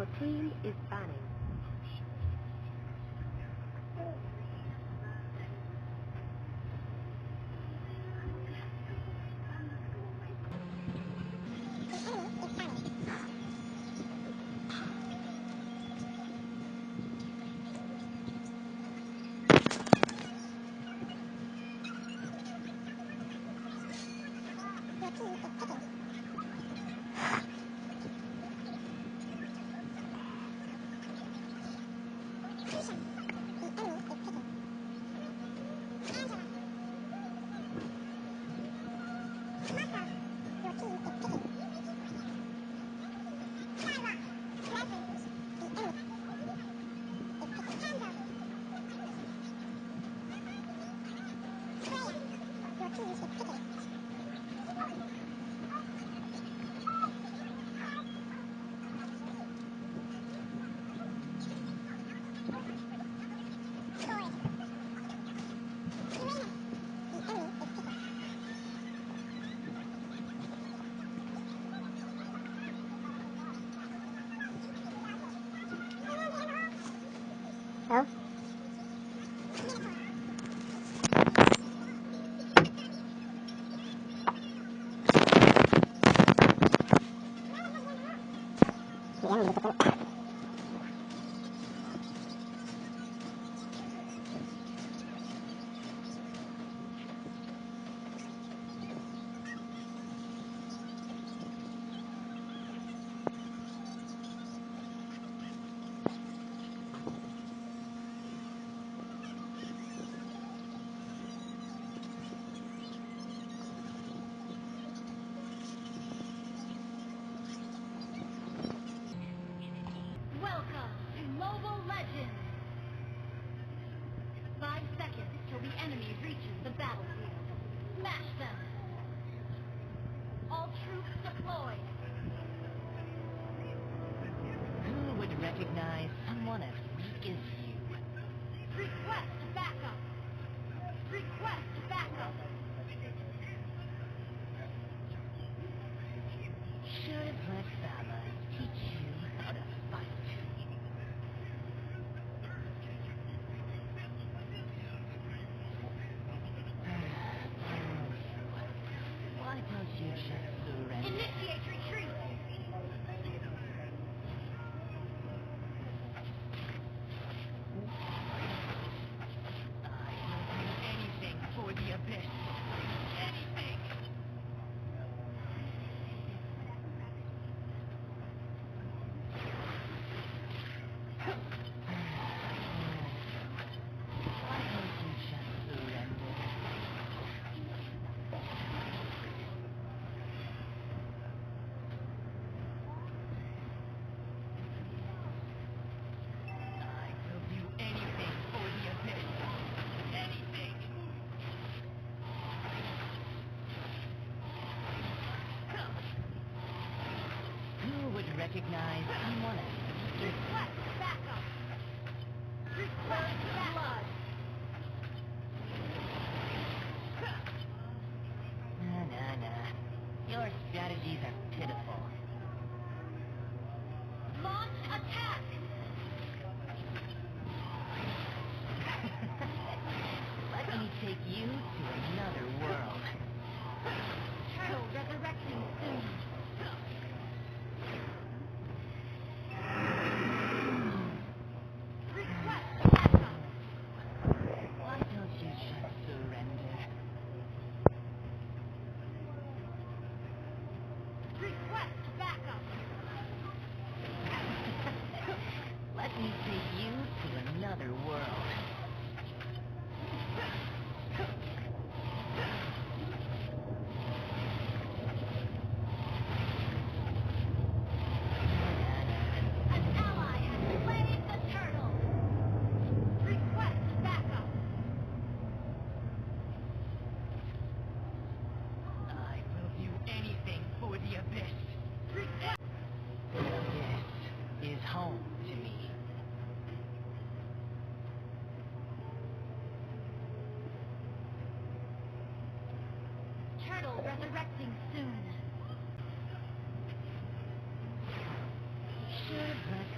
Your team is banning. Huh? The enemy is a Welcome to Mobile Legends! 5 seconds till the enemy reaches the battlefield. Smash them! All troops deployed! Who would recognize someone as weak as you? Request backup! Request backup! Should have let Fama teach you how to fight. Why don't you just surrender? Initiate retreat! I will do anything for the Abyss. Anything! Why don't you just surrender? I will do anything for the Abyss. Anything! Who would recognize someone as weak as Request backup! Request blood! Nah. Your strategies are pitiful. Launch attack! Let me take you to another world. Turtle resurrecting soon! Request backup! Why don't you just surrender? Request backup! Let me take you to another world. An ally has slain the turtle! Request backup! I will do anything for the Abyss. Request... The Abyss is home to me. Turtle resurrecting soon! Should have let